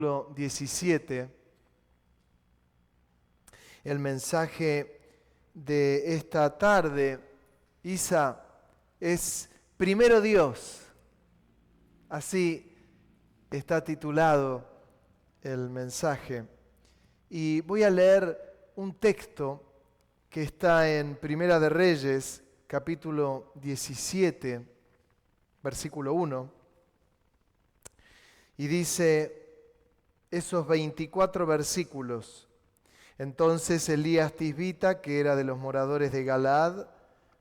17, el mensaje de esta tarde, Isa, es primero Dios. Así está titulado el mensaje. Y voy a leer un texto que está en Primera de Reyes, capítulo 17, versículo 1. Y dice esos 24 versículos. Entonces Elías Tisbita, que era de los moradores de Galaad,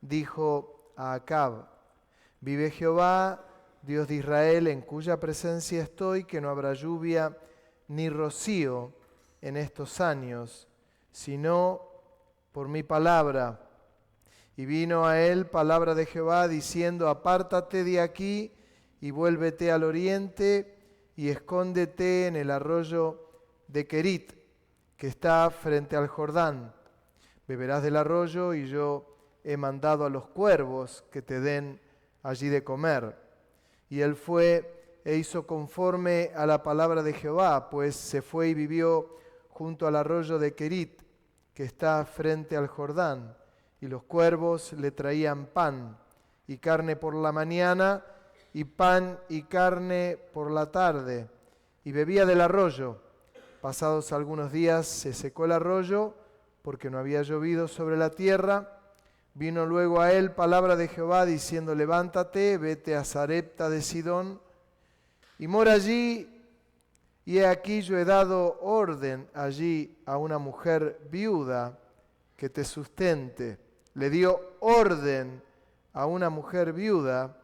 dijo a Acab: vive Jehová, Dios de Israel, en cuya presencia estoy, que no habrá lluvia ni rocío en estos años, sino por mi palabra. Y vino a él palabra de Jehová, diciendo: apártate de aquí y vuélvete al oriente y escóndete en el arroyo de Querit, que está frente al Jordán. Beberás del arroyo, y yo he mandado a los cuervos que te den allí de comer. Y él fue e hizo conforme a la palabra de Jehová, pues se fue y vivió junto al arroyo de Querit, que está frente al Jordán. Y los cuervos le traían pan y carne por la mañana, y pan y carne por la tarde, y bebía del arroyo. Pasados algunos días se secó el arroyo, porque no había llovido sobre la tierra. Vino luego a él palabra de Jehová, diciendo: levántate, vete a Sarepta de Sidón, y mora allí, y he aquí yo he dado orden allí a una mujer viuda que te sustente. Le dio orden a una mujer viuda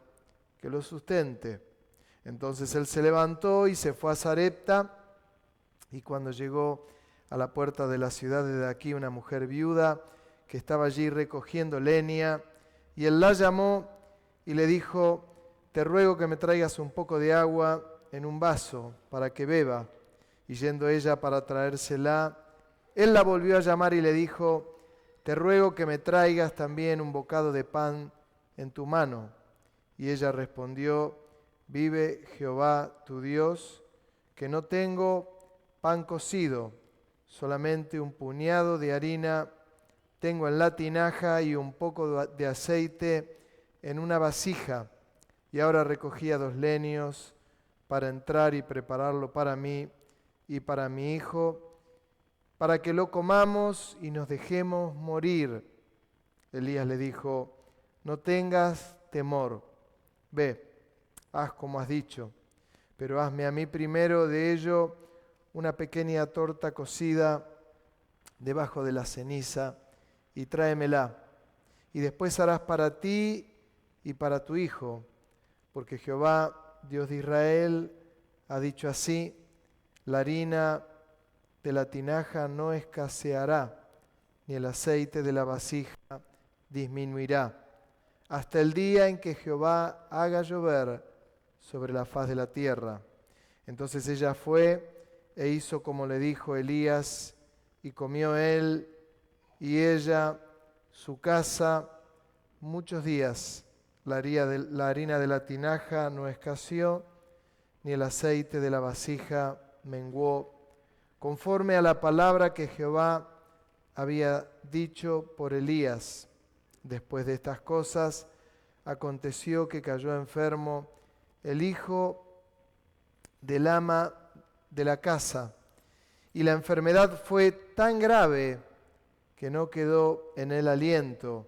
que lo sustente. Entonces él se levantó y se fue a Sarepta, y cuando llegó a la puerta de la ciudad, de aquí una mujer viuda que estaba allí recogiendo leña, y él la llamó y le dijo: te ruego que me traigas un poco de agua en un vaso para que beba. Y yendo ella para traérsela, él la volvió a llamar y le dijo: te ruego que me traigas también un bocado de pan en tu mano. Y ella respondió: vive Jehová tu Dios, que no tengo pan cocido, solamente un puñado de harina tengo en la tinaja y un poco de aceite en una vasija. Y ahora recogía 2 leños para entrar y prepararlo para mí y para mi hijo, para que lo comamos y nos dejemos morir. Elías le dijo: no tengas temor, ve, haz como has dicho, pero hazme a mí primero de ello una pequeña torta cocida debajo de la ceniza y tráemela. Y después harás para ti y para tu hijo, porque Jehová, Dios de Israel, ha dicho así: la harina de la tinaja no escaseará, ni el aceite de la vasija disminuirá, hasta el día en que Jehová haga llover sobre la faz de la tierra. Entonces ella fue e hizo como le dijo Elías, y comió él y ella, su casa, muchos días. La harina de la tinaja no escaseó, ni el aceite de la vasija menguó, conforme a la palabra que Jehová había dicho por Elías. Después de estas cosas, aconteció que cayó enfermo el hijo del ama de la casa, y la enfermedad fue tan grave que no quedó en él aliento.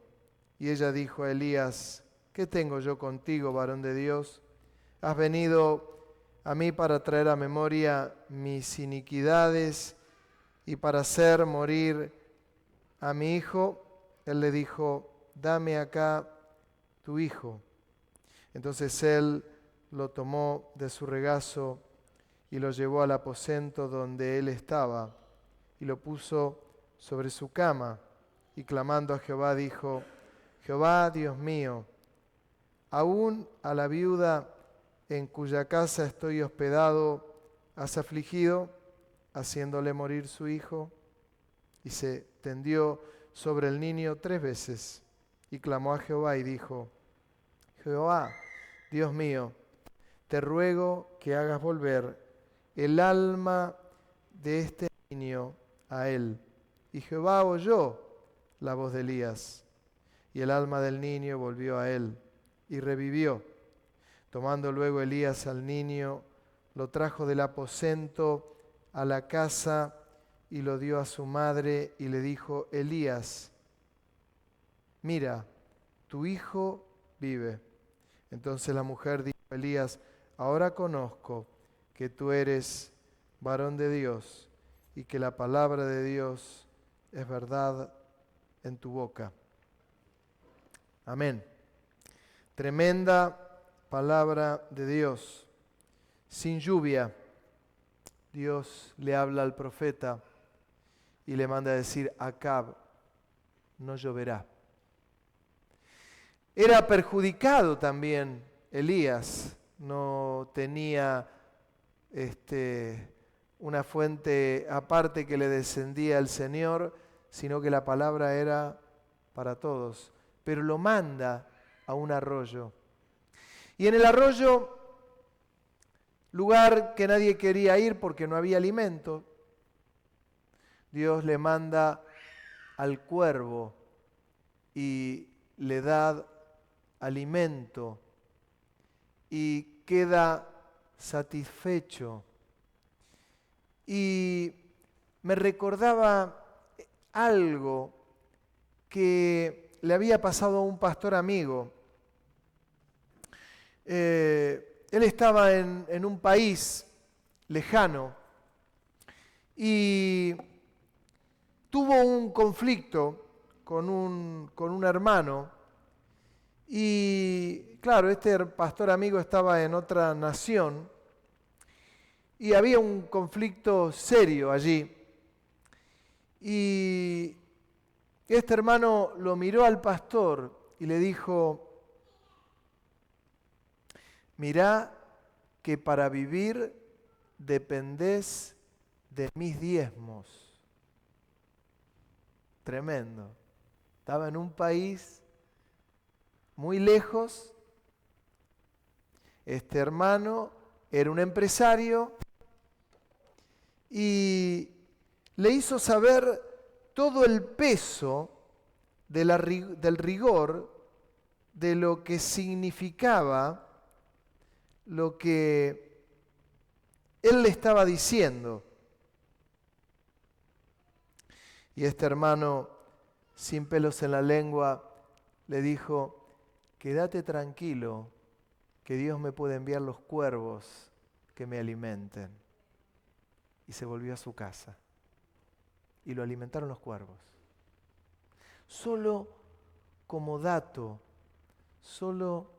Y ella dijo a Elías: ¿qué tengo yo contigo, varón de Dios? ¿Has venido a mí para traer a memoria mis iniquidades y para hacer morir a mi hijo? Él le dijo: dame acá tu hijo. Entonces él lo tomó de su regazo y lo llevó al aposento donde él estaba, y lo puso sobre su cama, y clamando a Jehová dijo: Jehová, Dios mío, aún a la viuda en cuya casa estoy hospedado has afligido, haciéndole morir su hijo. Y se tendió sobre el niño 3 veces, y clamó a Jehová y dijo: Jehová, Dios mío, te ruego que hagas volver el alma de este niño a él. Y Jehová oyó la voz de Elías, y el alma del niño volvió a él, y revivió. Tomando luego Elías al niño, lo trajo del aposento a la casa y lo dio a su madre y le dijo: Elías, mira, tu hijo vive. Entonces la mujer dijo a Elías: ahora conozco que tú eres varón de Dios y que la palabra de Dios es verdad en tu boca. Amén. Tremenda palabra de Dios. Sin lluvia, Dios le habla al profeta y le manda a decir: Acab, no lloverá. Era perjudicado también Elías, no tenía una fuente aparte que le descendía al Señor, sino que la palabra era para todos. Pero lo manda a un arroyo. Y en el arroyo, lugar que nadie quería ir porque no había alimento, Dios le manda al cuervo y le da alimento y queda satisfecho. Y me recordaba algo que le había pasado a un pastor amigo. Él estaba en un país lejano y tuvo un conflicto con un hermano. Y claro, este pastor amigo estaba en otra nación y había un conflicto serio allí. Y este hermano lo miró al pastor y le dijo: mirá que para vivir dependés de mis diezmos. Tremendo. Estaba en un país muy lejos. Este hermano era un empresario y le hizo saber todo el peso del rigor de lo que significaba lo que él le estaba diciendo. Y este hermano, sin pelos en la lengua, le dijo: quédate tranquilo, que Dios me puede enviar los cuervos que me alimenten. Y se volvió a su casa. Y lo alimentaron los cuervos. Solo como dato, solo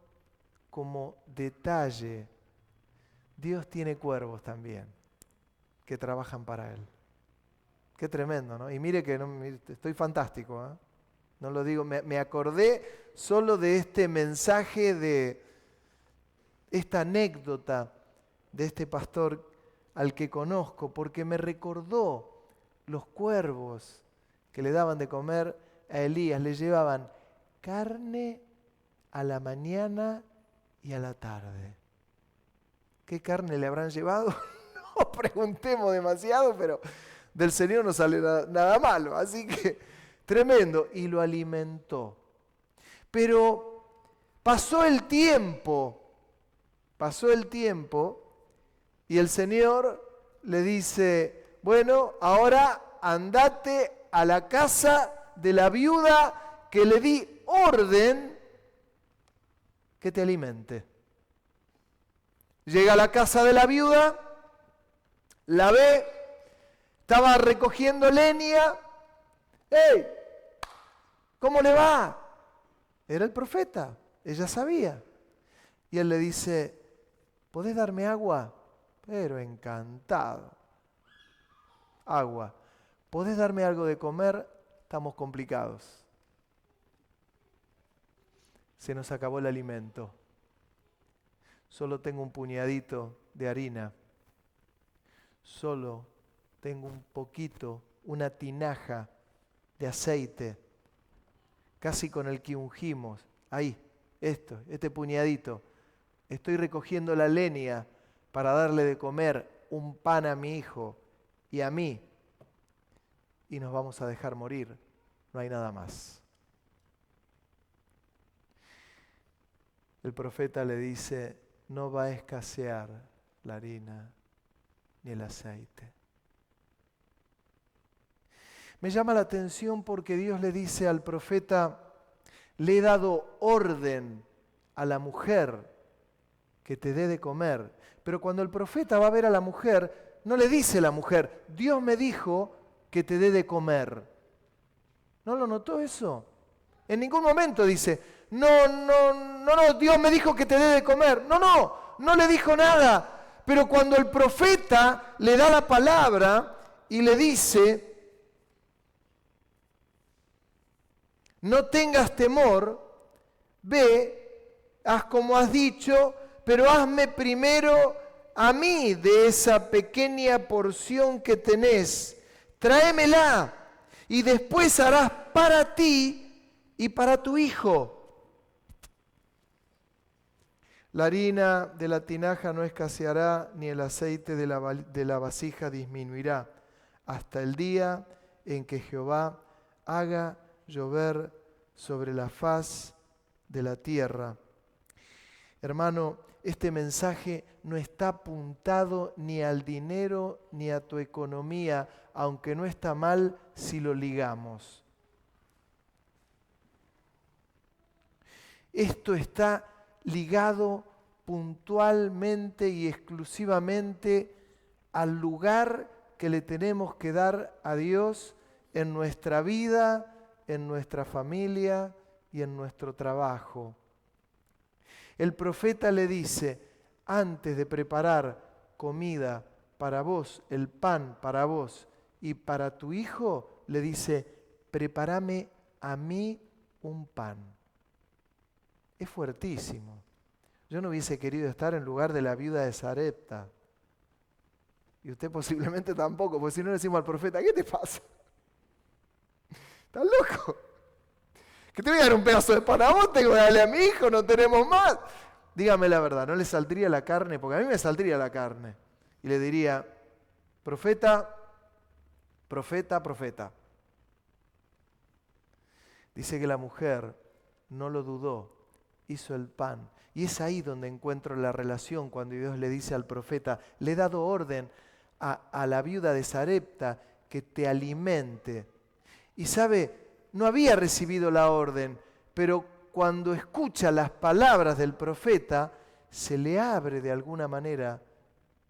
como detalle, Dios tiene cuervos también que trabajan para Él. Qué tremendo, ¿no? Y mire que estoy fantástico, ¿eh? No lo digo, me acordé solo de este mensaje, de esta anécdota de este pastor al que conozco, porque me recordó los cuervos que le daban de comer a Elías. Le llevaban carne a la mañana y a la tarde. ¿Qué carne le habrán llevado? No preguntemos demasiado, pero del Señor no sale nada malo. Así que tremendo. Y lo alimentó. Pero pasó el tiempo y el Señor le dice: bueno, ahora andate a la casa de la viuda que le di orden que te alimente. Llega a la casa de la viuda, la ve, estaba recogiendo leña. ¡Hey! ¿Cómo le va? Era el profeta, ella sabía. Y él le dice: ¿podés darme agua? Pero encantado. Agua. ¿Podés darme algo de comer? Estamos complicados. Se nos acabó el alimento. Solo tengo un puñadito de harina. Solo tengo un poquito, una tinaja de aceite, casi con el que ungimos. Ahí, este puñadito. Estoy recogiendo la leña para darle de comer un pan a mi hijo y a mí, y nos vamos a dejar morir. No hay nada más. El profeta le dice, no va a escasear la harina ni el aceite. Me llama la atención porque Dios le dice al profeta, le he dado orden a la mujer que te dé de comer. Pero cuando el profeta va a ver a la mujer, no le dice a la mujer, Dios me dijo que te dé de comer. ¿No lo notó eso? En ningún momento dice, no, Dios me dijo que te dé de comer. No le dijo nada. Pero cuando el profeta le da la palabra y le dice, no tengas temor, ve, haz como has dicho, pero hazme primero a mí de esa pequeña porción que tenés. Tráemela y después harás para ti y para tu hijo. La harina de la tinaja no escaseará, ni el aceite de la vasija disminuirá, hasta el día en que Jehová haga llover sobre la faz de la tierra. Hermano, este mensaje no está apuntado ni al dinero ni a tu economía, aunque no está mal si lo ligamos. Esto está ligado puntualmente y exclusivamente al lugar que le tenemos que dar a Dios en nuestra vida, en nuestra familia y en nuestro trabajo. El profeta le dice, antes de preparar comida para vos, el pan para vos y para tu hijo, le dice, prepárame a mí un pan. Es fuertísimo. Yo no hubiese querido estar en lugar de la viuda de Sarepta. Y usted posiblemente tampoco, porque si no le decimos al profeta, ¿qué te pasa? ¿Estás loco? Que te voy a dar un pedazo de pan a vos, tengo que darle a mi hijo, no tenemos más. Dígame la verdad, ¿no le saldría la carne? Porque a mí me saldría la carne. Y le diría, profeta. Dice que la mujer no lo dudó, hizo el pan. Y es ahí donde encuentro la relación cuando Dios le dice al profeta, le he dado orden a la viuda de Sarepta que te alimente. Y sabe, no había recibido la orden, pero cuando escucha las palabras del profeta, se le abre de alguna manera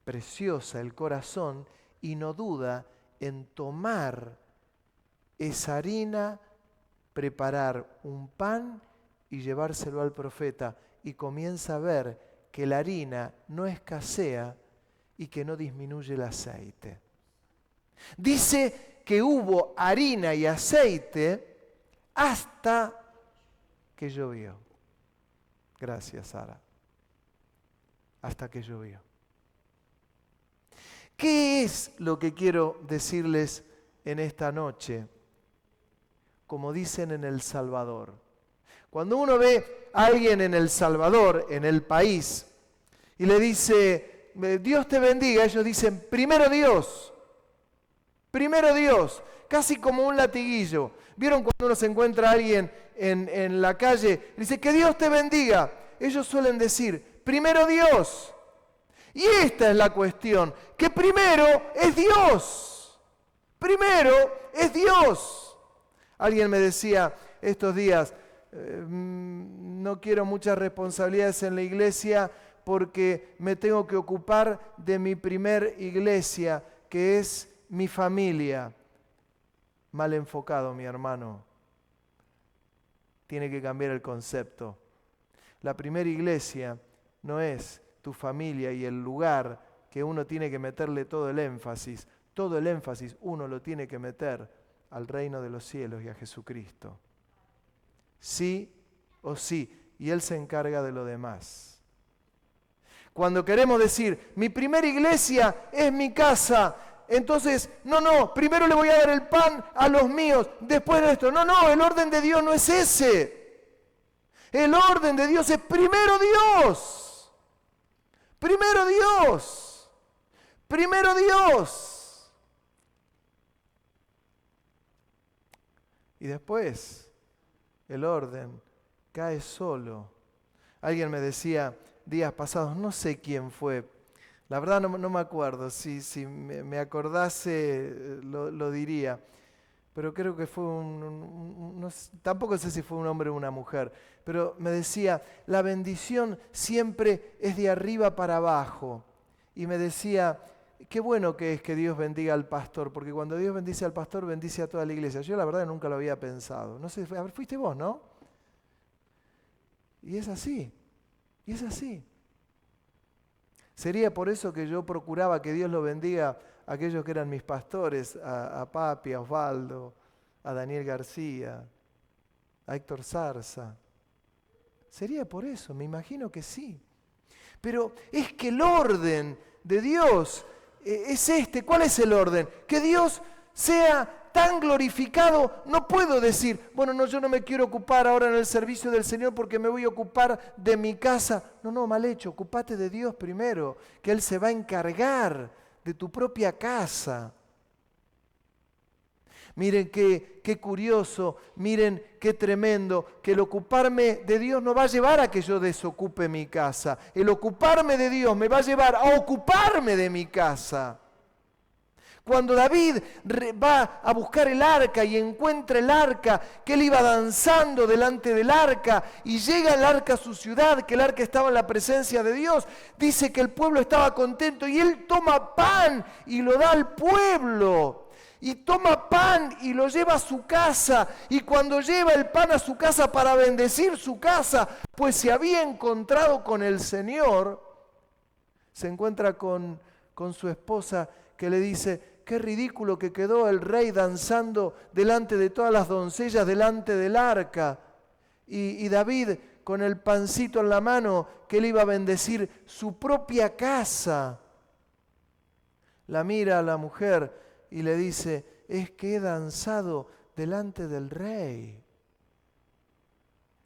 preciosa el corazón y no duda en tomar esa harina, preparar un pan y llevárselo al profeta. Y comienza a ver que la harina no escasea y que no disminuye el aceite. Dice que hubo harina y aceite hasta que llovió. Gracias, Sara. Hasta que llovió. ¿Qué es lo que quiero decirles en esta noche? Como dicen en El Salvador. Cuando uno ve a alguien en El Salvador, en el país, y le dice, Dios te bendiga, ellos dicen, primero Dios, casi como un latiguillo. ¿Vieron cuando uno se encuentra a alguien en la calle? Dice, que Dios te bendiga. Ellos suelen decir, primero Dios. Y esta es la cuestión, que primero es Dios. Primero es Dios. Alguien me decía estos días, no quiero muchas responsabilidades en la iglesia porque me tengo que ocupar de mi primer iglesia, que es mi familia. Mal enfocado, mi hermano. Tiene que cambiar el concepto. La primera iglesia no es tu familia y el lugar que uno tiene que meterle todo el énfasis. Todo el énfasis uno lo tiene que meter al reino de los cielos y a Jesucristo. Sí o sí, y Él se encarga de lo demás. Cuando queremos decir, mi primera iglesia es mi casa, entonces, primero le voy a dar el pan a los míos, después de esto. El orden de Dios no es ese. El orden de Dios es primero Dios. Primero Dios. Primero Dios. Y después el orden cae solo. Alguien me decía días pasados, no sé quién fue, la verdad no me acuerdo, si me acordase lo diría, pero creo que fue tampoco sé si fue un hombre o una mujer, pero me decía, la bendición siempre es de arriba para abajo. Y me decía, qué bueno que es que Dios bendiga al pastor, porque cuando Dios bendice al pastor, bendice a toda la iglesia. Yo la verdad nunca lo había pensado. No sé, a ver, fuiste vos, ¿no? Y es así, y es así. Sería por eso que yo procuraba que Dios lo bendiga a aquellos que eran mis pastores, a Papi, a Osvaldo, a Daniel García, a Héctor Zarza. Sería por eso, me imagino que sí. Pero es que el orden de Dios es este. ¿Cuál es el orden? Que Dios sea tan glorificado. No puedo decir, bueno, no, yo no me quiero ocupar ahora en el servicio del Señor porque me voy a ocupar de mi casa. No, mal hecho, ocúpate de Dios primero, que Él se va a encargar de tu propia casa. Miren qué curioso, miren qué tremendo, que el ocuparme de Dios no va a llevar a que yo desocupe mi casa. El ocuparme de Dios me va a llevar a ocuparme de mi casa. Cuando David va a buscar el arca y encuentra el arca, que él iba danzando delante del arca y llega el arca a su ciudad, que el arca estaba en la presencia de Dios, dice que el pueblo estaba contento y él toma pan y lo da al pueblo. Y toma pan y lo lleva a su casa. Y cuando lleva el pan a su casa para bendecir su casa, pues se había encontrado con el Señor, se encuentra con su esposa que le dice, qué ridículo que quedó el rey danzando delante de todas las doncellas, delante del arca. Y David con el pancito en la mano, que él iba a bendecir su propia casa. La mira a la mujer y le dice, es que he danzado delante del rey.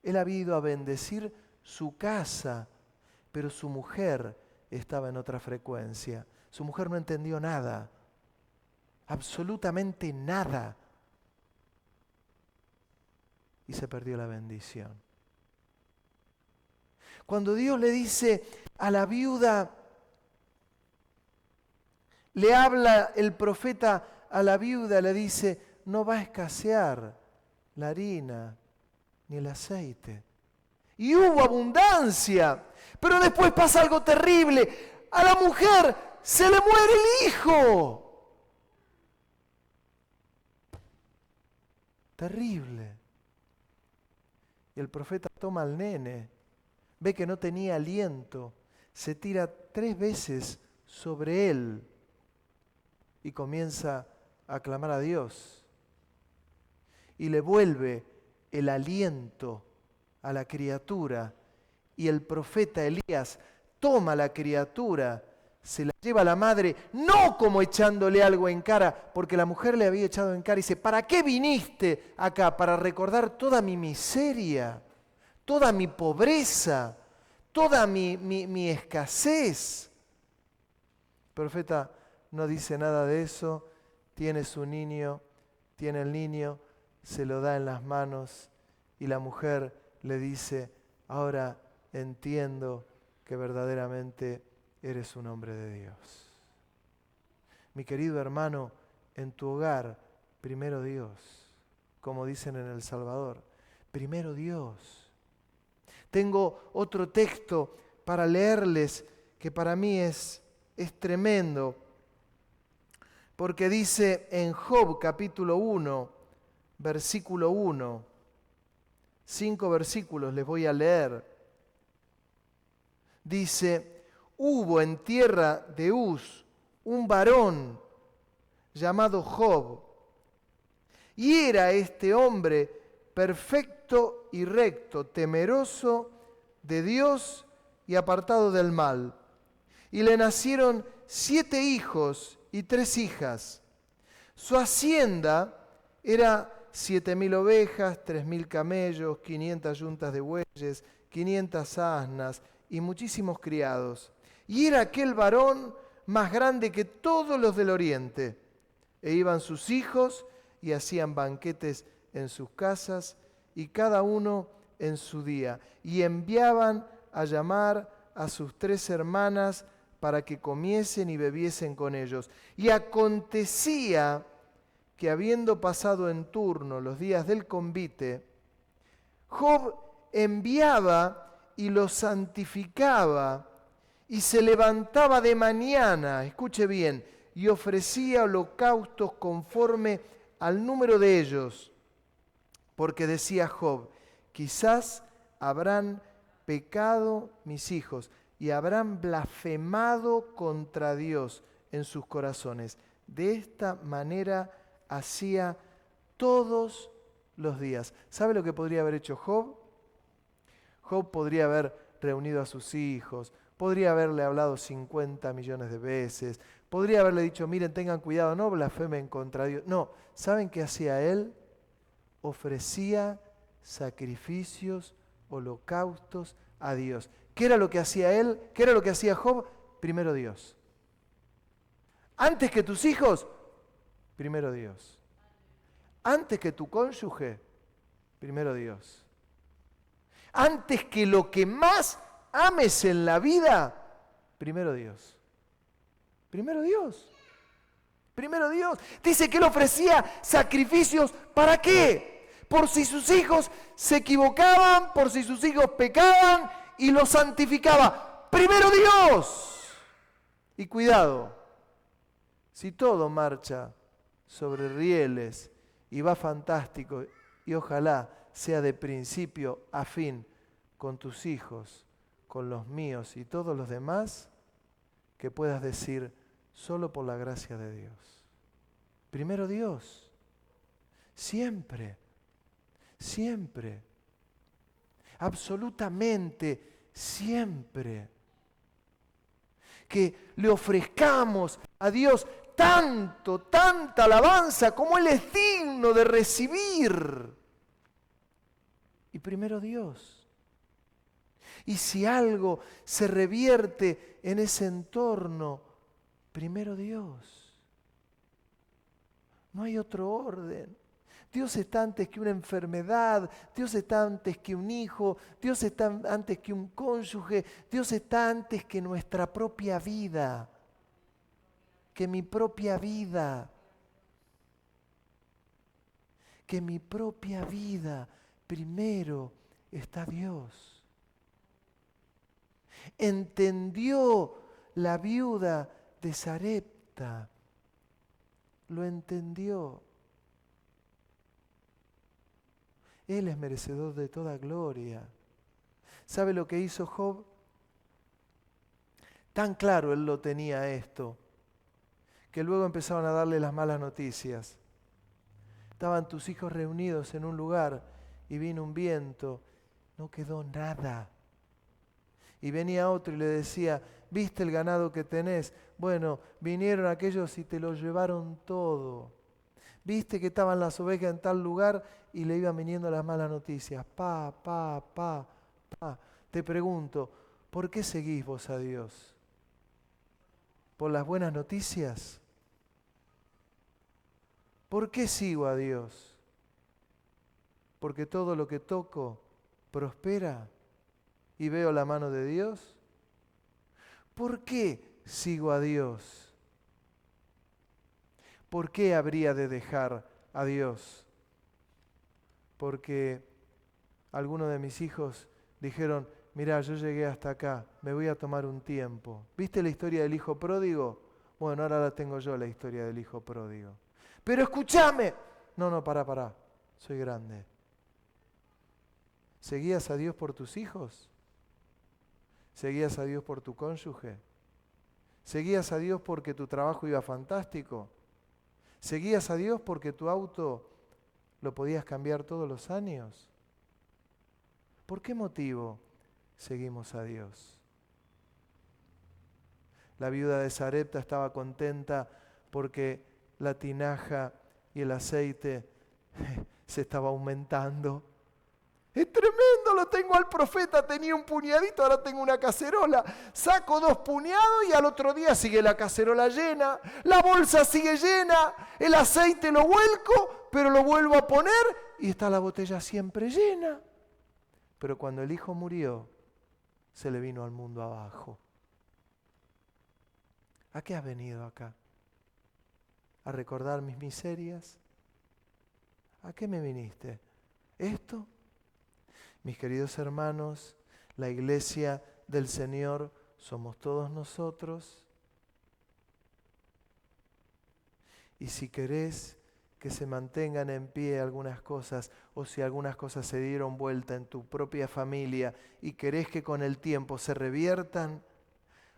Él había ido a bendecir su casa, pero su mujer estaba en otra frecuencia. Su mujer no entendió nada, absolutamente nada. Y se perdió la bendición. Cuando Dios le dice a la viuda, le habla el profeta a la viuda, le dice, no va a escasear la harina ni el aceite. Y hubo abundancia, pero después pasa algo terrible. A la mujer se le muere el hijo. Terrible. Y el profeta toma al nene, ve que no tenía aliento, se tira 3 veces sobre él y comienza a clamar a Dios. Y le vuelve el aliento a la criatura. Y el profeta Elías toma a la criatura, se la lleva a la madre, no como echándole algo en cara, porque la mujer le había echado en cara y dice, ¿para qué viniste acá? Para recordar toda mi miseria, toda mi pobreza, toda mi escasez. El profeta no dice nada de eso, tiene su niño, tiene el niño, se lo da en las manos y la mujer le dice, ahora entiendo que verdaderamente eres un hombre de Dios. Mi querido hermano, en tu hogar, primero Dios, como dicen en El Salvador, primero Dios. Tengo otro texto para leerles que para mí es tremendo. Porque dice en Job capítulo 1, versículo 1, 5 versículos les voy a leer. Dice, hubo en tierra de Uz un varón llamado Job, y era este hombre perfecto y recto, temeroso de Dios y apartado del mal. Y le nacieron 7 hijos y 3 hijas. Su hacienda era 7.000 ovejas, 3.000 camellos, 500 yuntas de bueyes, 500 asnas y muchísimos criados. Y era aquel varón más grande que todos los del oriente. E iban sus hijos y hacían banquetes en sus casas, y cada uno en su día. Y enviaban a llamar a sus 3 hermanas para que comiesen y bebiesen con ellos. Y acontecía que habiendo pasado en turno los días del convite, Job enviaba y los santificaba y se levantaba de mañana, escuche bien, y ofrecía holocaustos conforme al número de ellos, porque decía Job, quizás habrán pecado mis hijos y habrán blasfemado contra Dios en sus corazones. De esta manera hacía todos los días. ¿Sabe lo que podría haber hecho Job? Job podría haber reunido a sus hijos, podría haberle hablado 50 millones de veces, podría haberle dicho, miren, tengan cuidado, no blasfemen contra Dios. No, ¿saben qué hacía él? Ofrecía sacrificios, holocaustos a Dios. ¿Qué era lo que hacía él? ¿Qué era lo que hacía Job? Primero Dios. Antes que tus hijos, primero Dios. Antes que tu cónyuge, primero Dios. Antes que lo que más ames en la vida, primero Dios. Primero Dios. Primero Dios. Dice que él ofrecía sacrificios, ¿para qué? Por si sus hijos se equivocaban, por si sus hijos pecaban, y los santificaba. Primero Dios. Y cuidado, si todo marcha sobre rieles y va fantástico, y ojalá sea de principio a fin con tus hijos, con los míos y todos los demás, que puedas decir, solo por la gracia de Dios. Primero Dios. Siempre. Siempre. Absolutamente siempre. Que le ofrezcamos a Dios tanta alabanza como Él es digno de recibir. Y primero Dios. Y si algo se revierte en ese entorno, primero Dios. No hay otro orden. Dios está antes que una enfermedad, Dios está antes que un hijo, Dios está antes que un cónyuge, Dios está antes que nuestra propia vida, que mi propia vida, que mi propia vida, primero está Dios. Entendió la viuda de Sarepta, lo entendió. Él es merecedor de toda gloria. ¿Sabe lo que hizo Job? Tan claro él lo tenía esto, que luego empezaron a darle las malas noticias. Estaban tus hijos reunidos en un lugar y vino un viento, no quedó nada. Y venía otro y le decía, ¿viste el ganado que tenés? Bueno, vinieron aquellos y te lo llevaron todo. ¿Viste que estaban las ovejas en tal lugar? Y le iban viniendo las malas noticias. Pa. Te pregunto, ¿por qué seguís vos a Dios? ¿Por las buenas noticias? ¿Por qué sigo a Dios? ¿Porque todo lo que toco prospera y veo la mano de Dios? ¿Por qué sigo a Dios? ¿Por qué habría de dejar a Dios? Porque algunos de mis hijos dijeron, mirá, yo llegué hasta acá, me voy a tomar un tiempo. ¿Viste la historia del hijo pródigo? Bueno, ahora la tengo yo, la historia del hijo pródigo. Pero escúchame. No, pará, soy grande. ¿Seguías a Dios por tus hijos? ¿Seguías a Dios por tu cónyuge? ¿Seguías a Dios porque tu trabajo iba fantástico? ¿Seguías a Dios porque tu auto lo podías cambiar todos los años? ¿Por qué motivo seguimos a Dios? La viuda de Sarepta estaba contenta porque la tinaja y el aceite se estaba aumentando. Es tremendo, lo tengo al profeta, tenía un puñadito, ahora tengo una cacerola. Saco 2 puñados y al otro día sigue la cacerola llena, la bolsa sigue llena, el aceite lo vuelco, pero lo vuelvo a poner y está la botella siempre llena. Pero cuando el hijo murió, se le vino al mundo abajo. ¿A qué has venido acá? ¿A recordar mis miserias? ¿A qué me viniste? ¿Esto? Mis queridos hermanos, la iglesia del Señor somos todos nosotros. Y si querés que se mantengan en pie algunas cosas, o si algunas cosas se dieron vuelta en tu propia familia y querés que con el tiempo se reviertan,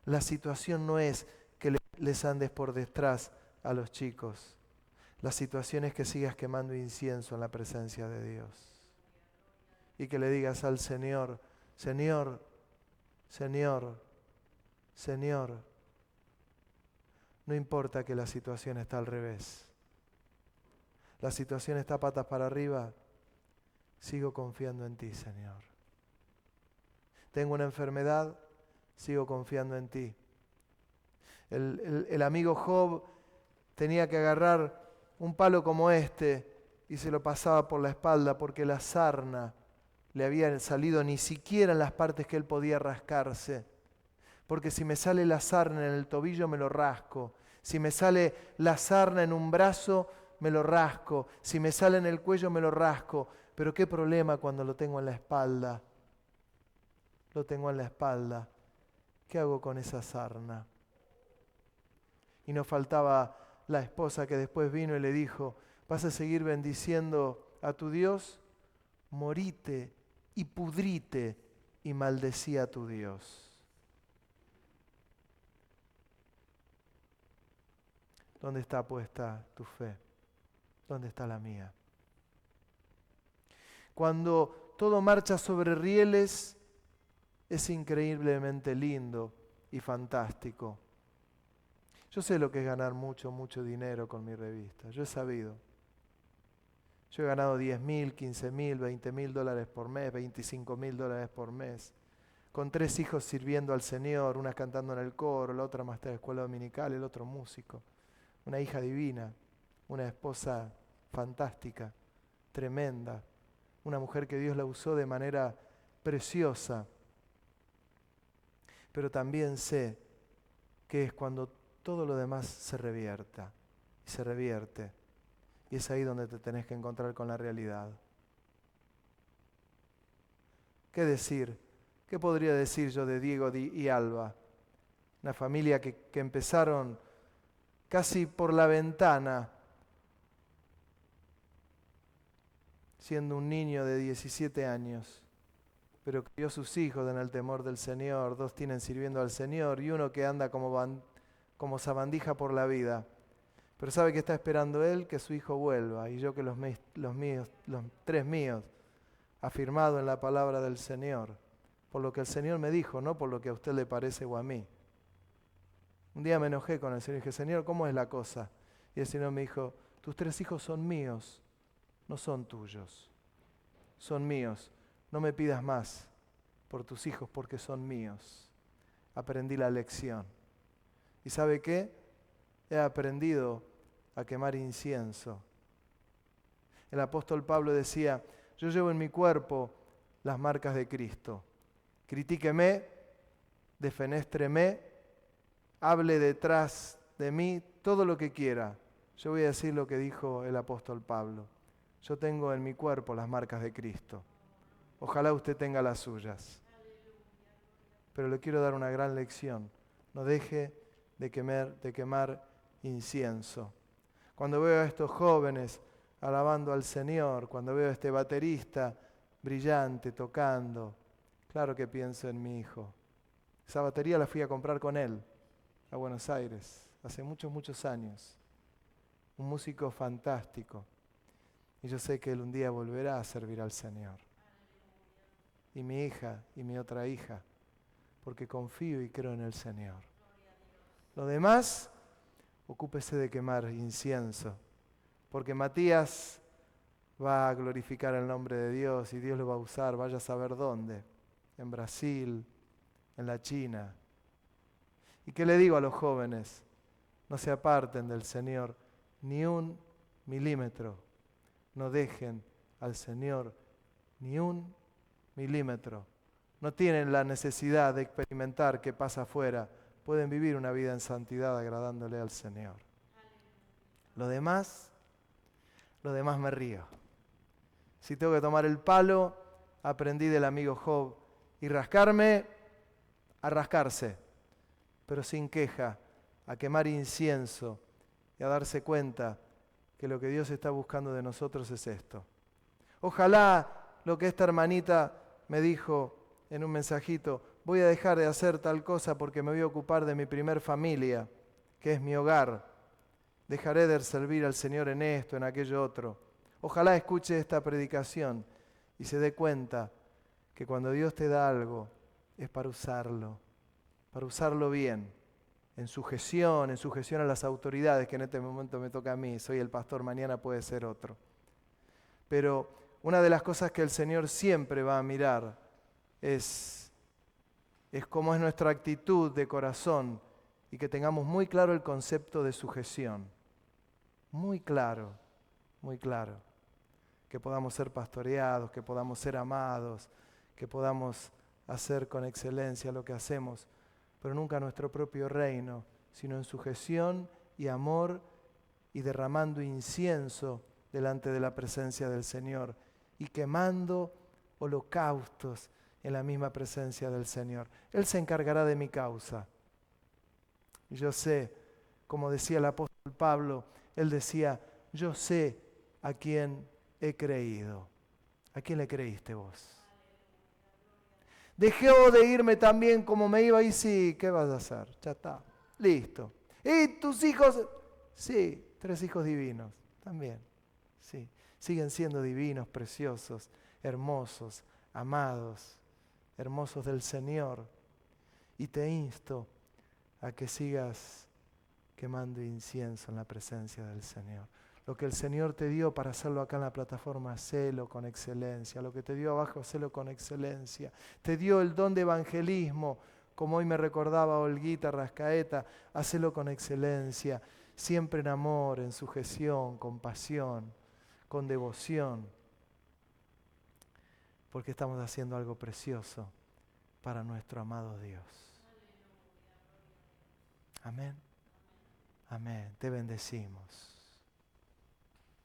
la situación no es que les andes por detrás a los chicos. La situación es que sigas quemando incienso en la presencia de Dios. Y que le digas al Señor, Señor, Señor, Señor, no importa que la situación está al revés. La situación está patas para arriba, sigo confiando en ti, Señor. Tengo una enfermedad, sigo confiando en ti. El amigo Job tenía que agarrar un palo como este y se lo pasaba por la espalda porque la sarna le había salido ni siquiera en las partes que él podía rascarse. Porque si me sale la sarna en el tobillo me lo rasco. Si me sale la sarna en un brazo me lo rasco. Si me sale en el cuello me lo rasco. Pero qué problema cuando lo tengo en la espalda. Lo tengo en la espalda. ¿Qué hago con esa sarna? Y nos faltaba la esposa que después vino y le dijo, ¿vas a seguir bendiciendo a tu Dios? Morite y pudrite, y maldecía a tu Dios. ¿Dónde está puesta tu fe? ¿Dónde está la mía? Cuando todo marcha sobre rieles, es increíblemente lindo y fantástico. Yo sé lo que es ganar mucho dinero con mi revista. Yo he sabido. Yo he ganado 10.000, 15.000, 20.000 dólares por mes, 25.000 dólares por mes. Con 3 hijos sirviendo al Señor, una cantando en el coro, la otra maestra de escuela dominical, el otro músico. Una hija divina, una esposa fantástica, tremenda. Una mujer que Dios la usó de manera preciosa. Pero también sé que es cuando todo lo demás se revierta y se revierte. Y es ahí donde te tenés que encontrar con la realidad. ¿Qué decir? ¿Qué podría decir yo de Diego y Alba? Una familia que empezaron casi por la ventana, siendo un niño de 17 años, pero crió sus hijos en el temor del Señor. 2 tienen sirviendo al Señor y uno que anda como sabandija por la vida. Pero sabe que está esperando él que su hijo vuelva, y yo que los 3 míos, afirmado en la palabra del Señor, por lo que el Señor me dijo, no por lo que a usted le parece o a mí. Un día me enojé con el Señor y dije, Señor, ¿cómo es la cosa? Y el Señor me dijo, tus 3 hijos son míos, no son tuyos, son míos. No me pidas más por tus hijos porque son míos. Aprendí la lección. ¿Y sabe qué? He aprendido a quemar incienso. El apóstol Pablo decía, yo llevo en mi cuerpo las marcas de Cristo. Critíqueme, defenéstreme, hable detrás de mí todo lo que quiera. Yo voy a decir lo que dijo el apóstol Pablo. Yo tengo en mi cuerpo las marcas de Cristo. Ojalá usted tenga las suyas. Pero le quiero dar una gran lección. No deje de quemar incienso. Cuando veo a estos jóvenes alabando al Señor, cuando veo a este baterista brillante tocando, claro que pienso en mi hijo. Esa batería la fui a comprar con él a Buenos Aires hace muchos años. Un músico fantástico. Y yo sé que él un día volverá a servir al Señor. Y mi hija y mi otra hija, porque confío y creo en el Señor. Lo demás, ocúpese de quemar incienso, porque Matías va a glorificar el nombre de Dios y Dios lo va a usar, vaya a saber dónde, en Brasil, en la China. ¿Y qué le digo a los jóvenes? No se aparten del Señor ni un milímetro, no dejen al Señor ni un milímetro. No tienen la necesidad de experimentar qué pasa afuera, pueden vivir una vida en santidad agradándole al Señor. Lo demás me río. Si tengo que tomar el palo, aprendí del amigo Job, y rascarme, a rascarse, pero sin queja, a quemar incienso y a darse cuenta que lo que Dios está buscando de nosotros es esto. Ojalá lo que esta hermanita me dijo en un mensajito, voy a dejar de hacer tal cosa porque me voy a ocupar de mi primer familia, que es mi hogar. Dejaré de servir al Señor en esto, en aquello otro. Ojalá escuche esta predicación y se dé cuenta que cuando Dios te da algo es para usarlo bien, en sujeción a las autoridades, que en este momento me toca a mí, soy el pastor, mañana puede ser otro. Pero una de las cosas que el Señor siempre va a mirar es cómo es nuestra actitud de corazón y que tengamos muy claro el concepto de sujeción. Muy claro, muy claro. Que podamos ser pastoreados, que podamos ser amados, que podamos hacer con excelencia lo que hacemos, pero nunca nuestro propio reino, sino en sujeción y amor y derramando incienso delante de la presencia del Señor y quemando holocaustos en la misma presencia del Señor. Él se encargará de mi causa. Y yo sé, como decía el apóstol Pablo, él decía, yo sé a quién he creído. ¿A quién le creíste vos? Dejó de irme tan bien como me iba y sí, ¿qué vas a hacer? Ya está, listo. ¿Y tus hijos? Sí, 3 hijos divinos, también, sí. Siguen siendo divinos, preciosos, hermosos, amados, hermosos del Señor. Y te insto a que sigas quemando incienso en la presencia del Señor. Lo que el Señor te dio para hacerlo acá en la plataforma, hacelo con excelencia. Lo que te dio abajo, hacelo con excelencia. Te dio el don de evangelismo, como hoy me recordaba Olguita Rascaeta, hacelo con excelencia. Siempre en amor, en sujeción, con pasión, con devoción. Porque estamos haciendo algo precioso para nuestro amado Dios. Amén. Amén. Te bendecimos.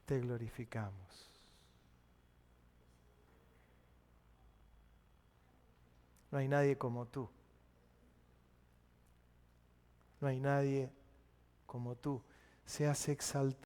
Te glorificamos. No hay nadie como tú. No hay nadie como tú. Seas exaltado.